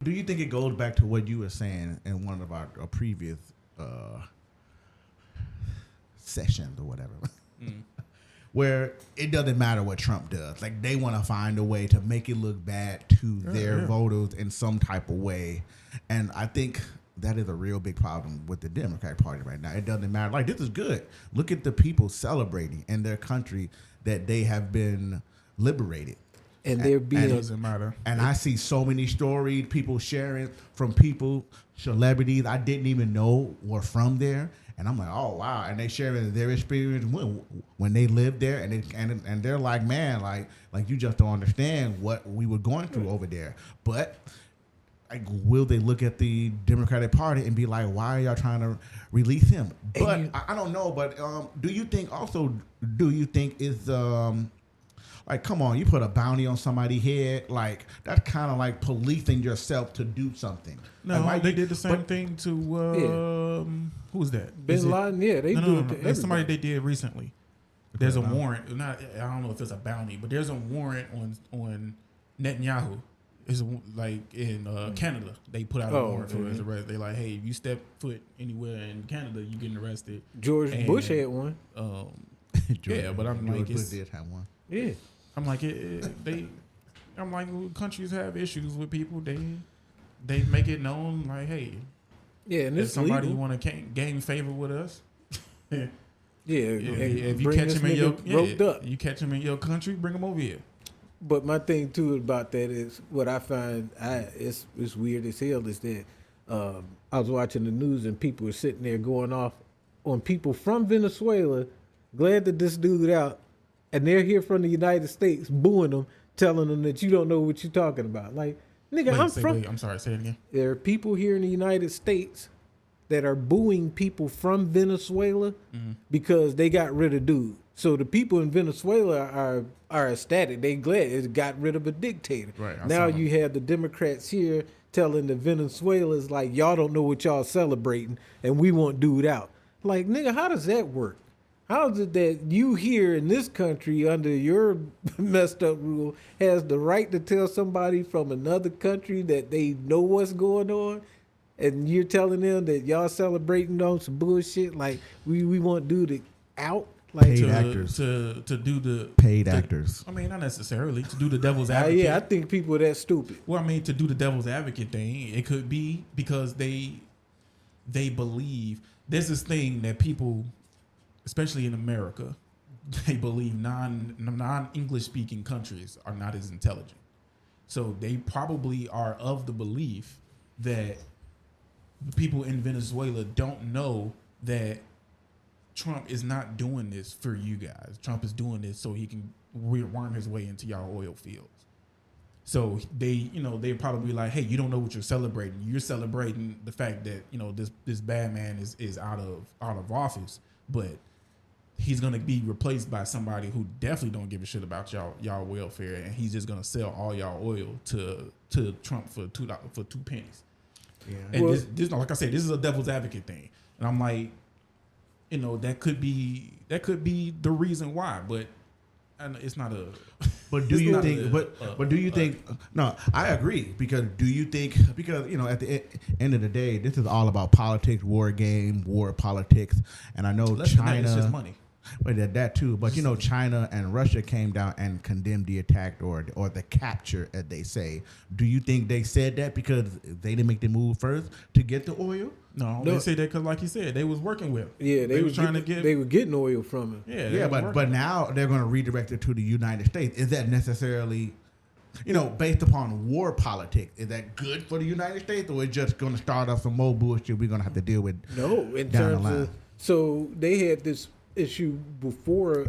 Do you think it goes back to what you were saying in one of our previous sessions or whatever, where it doesn't matter what Trump does. Like they want to find a way to make it look bad to their voters in some type of way, and I think that is a real big problem with the Democratic Party right now. It doesn't matter. Like this is good. Look at the people celebrating in their country that they have been liberated. And they're being doesn't matter. And I see so many stories, people sharing from people, celebrities I didn't even know were from there. And I'm like, oh, wow. And they sharing their experience when they lived there. And they're like, man, like you just don't understand what we were going through over there. But like, will they look at the Democratic Party and be like, why are y'all trying to release him? But I don't know. But do you think is like, come on, you put a bounty on somebody's head, like that's kind of like policing yourself to do something. No, like, they did the same thing to who was that? Bin Laden. Yeah, they do it. To There's somebody they did recently. There's a warrant. I don't know if it's a bounty, but there's a warrant on Netanyahu. It's like in Canada. They put out a warrant for his arrest. They like, hey, if you step foot anywhere in Canada, you getting arrested. George Bush had one. Yeah, but I'm like, George Bush did have one. Yeah. I'm like I'm like, countries have issues with people. They make it known, like, hey, yeah, and if it's somebody legal. want to gain favor with us, yeah, if you bring catch this him in your nigga roped up. you catch him in your country, bring him over here. But my thing too about that is what I find it's weird as hell is that I was watching the news and people were sitting there going off on people from Venezuela, glad that this dude out. And they're here from the United States booing them, telling them that you don't know what you're talking about. Like, nigga, I'm sorry, say it again. There are people here in the United States that are booing people from Venezuela because they got rid of dude. So the people in Venezuela are ecstatic. They glad it got rid of a dictator. Right. Now you have the Democrats here telling the Venezuelans, like, y'all don't know what y'all celebrating and we want dude out. Like, nigga, how does that work? How is it that you here in this country under your messed up rule has the right to tell somebody from another country that they know what's going on, and you're telling them that y'all celebrating on some bullshit like we want dude out? Like Paid actors. To do the Paid actors. I mean, not necessarily to do the devil's advocate. yeah, I think people are that stupid. Well, I mean, to do the devil's advocate thing, it could be because they believe there's this thing that people, especially in America, they believe non-English speaking countries are not as intelligent. So they probably are of the belief that the people in Venezuela don't know that Trump is not doing this for you guys. Trump is doing this so he can worm his way into y'all oil fields. So they probably like, hey, you don't know what you're celebrating. You're celebrating the fact that, this bad man is out of office, but he's gonna be replaced by somebody who definitely don't give a shit about y'all welfare, and he's just gonna sell all y'all oil to Trump for $2 for 2 pennies. Yeah. And this like I said, this is a devil's advocate thing, and I'm like, that could be the reason why, but it's not a. But do you think? But do you think? No, I agree. Because do you think? Because at the end of the day, this is all about politics, war game, war politics, and I know China. It's just money. But that too. But China and Russia came down and condemned the attack or the capture, as they say. Do you think they said that because they didn't make the move first to get the oil? No, they say that because, like you said, they was working with him. Yeah, they were trying to get. They were getting oil from him. Yeah, but now they're going to redirect it to the United States. Is that necessarily, based upon war politics, is that good for the United States, or is it just going to start off some more bullshit we're going to have to deal with? No, in down terms the line? of so they had this issue before.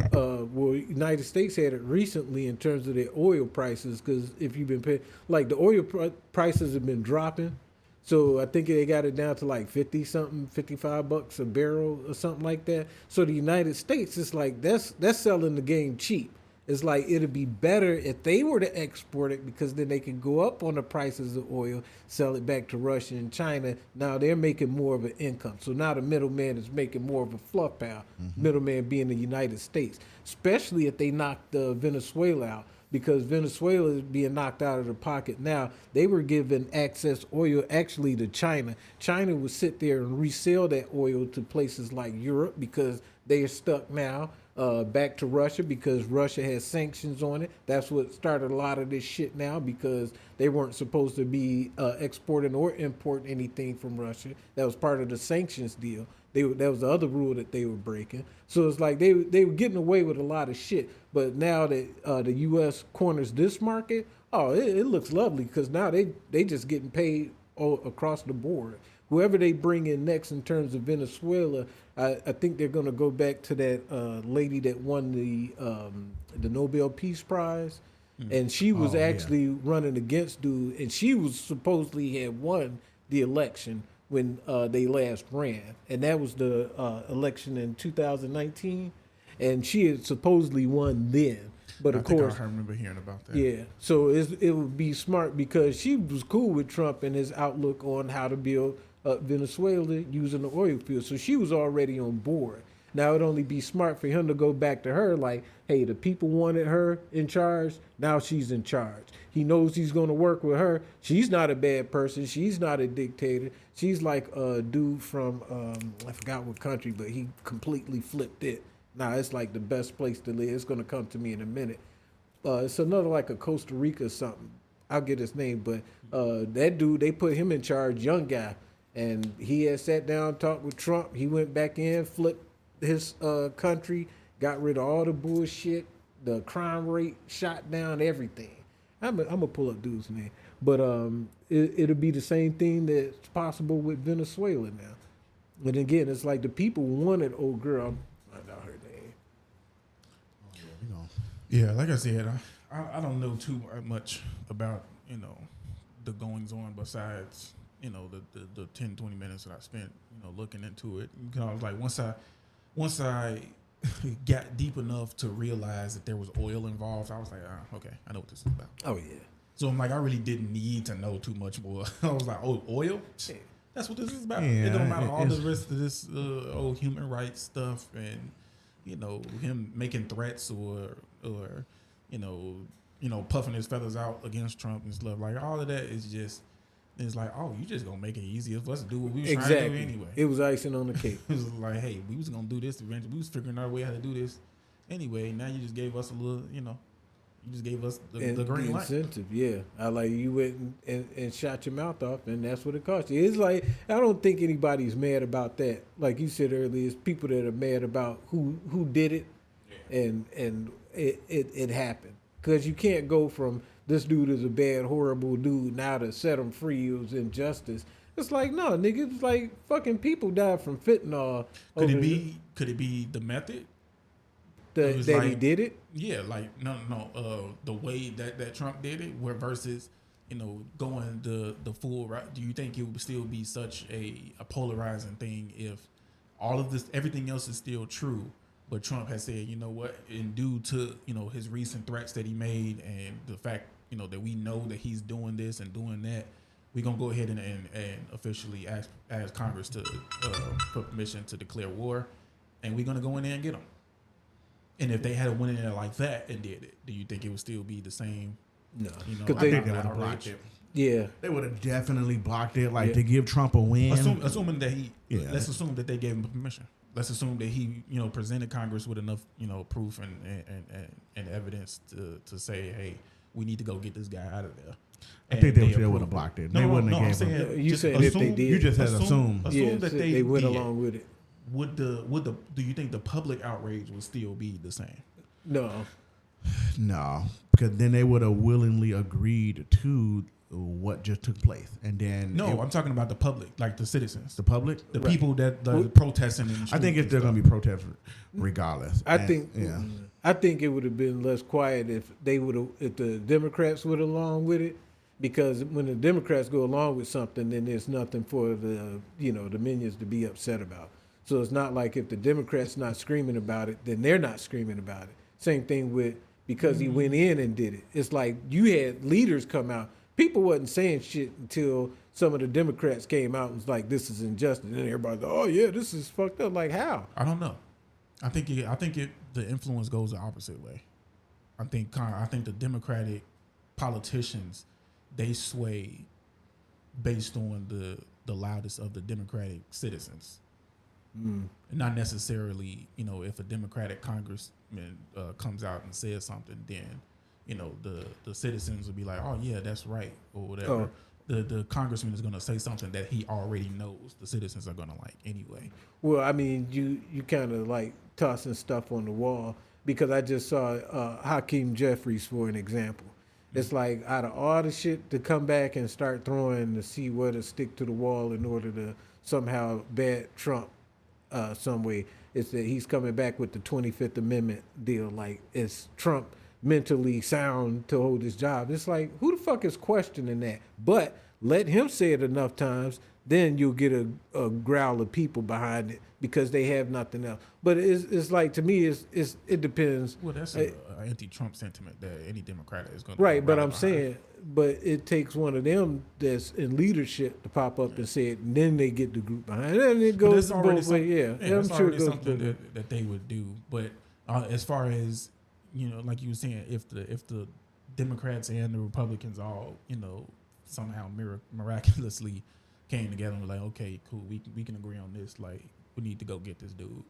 United States had it recently in terms of the oil prices, because if you've been paying, like the oil prices have been dropping. So I think they got it down to like $55 a barrel or something like that. So the United States is like that's selling the game cheap. It's like it'd be better if they were to export it, because then they can go up on the prices of oil, sell it back to Russia and China. Now they're making more of an income. So now the middleman is making more of a fluff pile. Middleman being the United States, especially if they knock the Venezuela out. because Venezuela is being knocked out of the pocket now. They were given access oil actually to China. China would sit there and resell that oil to places like Europe because they are stuck now. Back to Russia because Russia has sanctions on it. That's what started a lot of this shit now because they weren't supposed to be exporting or importing anything from Russia. That was part of the sanctions deal. That was the other rule that they were breaking. So it's like they were getting away with a lot of shit. But now that the U.S. corners this market, it looks lovely because now they just getting paid all across the board. Whoever they bring in next in terms of Venezuela, I think they're going to go back to that lady that won the Nobel Peace Prize, and she was actually running against dude, and she was supposedly had won the election when they last ran, and that was the election in 2019, and she had supposedly won then. But of course, I remember hearing about that. yeah. So it would be smart because she was cool with Trump and his outlook on how to build Venezuela using the oil field. So she was already on board. Now it'd only be smart for him to go back to her like, hey, the people wanted her in charge. Now she's in charge. He knows he's going to work with her. She's not a bad person. She's not a dictator. She's like a dude from, I forgot what country, but he completely flipped it. Now it's like the best place to live. It's going to come to me in a minute. It's another like a Costa Rica or something. I'll get his name, but that dude, they put him in charge, young guy. And he had sat down, talked with Trump. He went back in, flipped his country, got rid of all the bullshit, the crime rate shot down, everything. I'm gonna pull up dude's name, but it'll be the same thing that's possible with Venezuela now. But again, it's like the people wanted old girl. I know her name. Yeah, like I said, I don't know too much about the goings on besides the 10, 20 minutes that I spent looking into it. I was like, once I got deep enough to realize that there was oil involved, I was like, okay, I know what this is about. Oh yeah. So I'm like, I really didn't need to know too much more. I was like, oh, oil? Yeah. That's what this is about. Yeah, it don't matter all the rest of this old human rights stuff and him making threats or puffing his feathers out against Trump and stuff. Like all of that is just. It's like, oh, you just gonna make it easier for us to do what we was trying to do anyway. It was icing on the cake. It was like, hey, we was gonna do this eventually. We was figuring out a way how to do this anyway. Now you just gave us a little, you just gave us the green light. Incentive, yeah. I like you went and shot your mouth off, and that's what it cost you. It's like I don't think anybody's mad about that. Like you said earlier, it's people that are mad about who did it, and it happened because you can't go from. This dude is a bad, horrible dude. Now to set him free, it was injustice. It's like, no, nigga. It's like fucking people died from fentanyl. Could it be the method? That like, he did it? Yeah, like no. The way that Trump did it, where versus going the full route. Do you think it would still be such a polarizing thing if all of this, everything else is still true? But Trump has said, you know what, and due to, his recent threats that he made and the fact, that we know that he's doing this and doing that, we're going to go ahead and officially ask Congress to for permission to declare war, and we're going to go in there and get them. And if they had went in there like that and did it, do you think it would still be the same? No. I think they would have blocked it. Yeah. They would have definitely blocked it, to give Trump a win. Assuming that let's assume that they gave him permission. Let's assume that he, presented Congress with enough, proof and evidence to say, hey, we need to go get this guy out of there. I think they would have blocked it. They wouldn't have given him. You said if they did. You just had assume that they went along with it. Do you think the public outrage would still be the same? No, because then they would have willingly agreed to what just took place, and then I'm talking about the public, like the citizens, the public, the people that protesting. In the I think it's still going to be protests regardless. I think it would have been less quiet if the Democrats would along with it, because when the Democrats go along with something, then there's nothing for the the minions to be upset about. So it's not like if the Democrats not screaming about it, then they're not screaming about it. Same thing with because he went in and did it. It's like you had leaders come out. People wasn't saying shit until some of the Democrats came out and was like, "This is injustice," and everybody's like, "Oh yeah, this is fucked up." Like how? I don't know. I think the influence goes the opposite way. I think the Democratic politicians, they sway based on the loudest of the Democratic citizens. Not necessarily, if a Democratic congressman comes out and says something, then the citizens will be like, oh yeah, that's right, or whatever. Oh. The congressman is going to say something that he already knows the citizens are going to like anyway. Well, I mean, you kind of like tossing stuff on the wall because I just saw Hakeem Jeffries for an example. It's like out of all the shit to come back and start throwing to see where to stick to the wall in order to somehow bat Trump some way, it's that he's coming back with the 25th Amendment deal. Like, is Trump mentally sound to hold his job? It's like, who the fuck is questioning that? But let him say it enough times, then you'll get a growl of people behind it because they have nothing else. But it's like, to me, it depends. Well, that's an anti-Trump sentiment that any Democrat is going to Right, but I'm saying, but it takes one of them that's in leadership to pop up and say it, and then they get the group behind it, and it goes both ways. Yeah, that's I'm sure it already goes something both ways. that they would do. But as far as like you were saying, if the Democrats and the Republicans all somehow miraculously came together and were like, okay, cool, we can agree on this. Like, we need to go get this dude.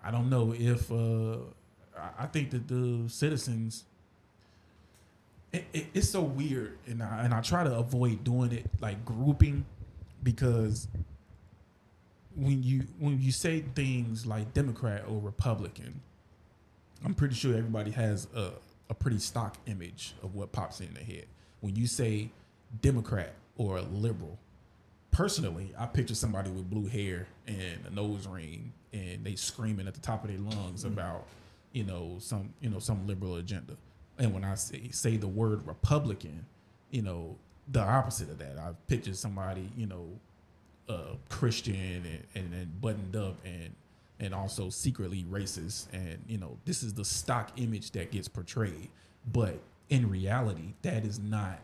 I don't know if I think that the citizens. It's so weird, and I try to avoid doing it like grouping, because when you say things like Democrat or Republican, I'm pretty sure everybody has a pretty stock image of what pops in their head. When you say Democrat or liberal, personally, I picture somebody with blue hair and a nose ring, and they screaming at the top of their lungs about some liberal agenda. And when I say the word Republican, the opposite of that. I picture somebody, Christian and buttoned up and also secretly racist. And, this is the stock image that gets portrayed. But in reality, that is not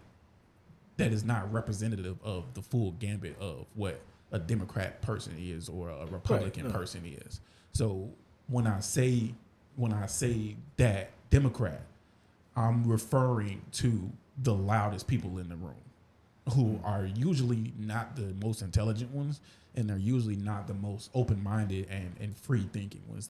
representative of the full gambit of what a Democrat person is or a Republican person is. So when I say that Democrat, I'm referring to the loudest people in the room, who are usually not the most intelligent ones, and they're usually not the most open-minded and free-thinking ones.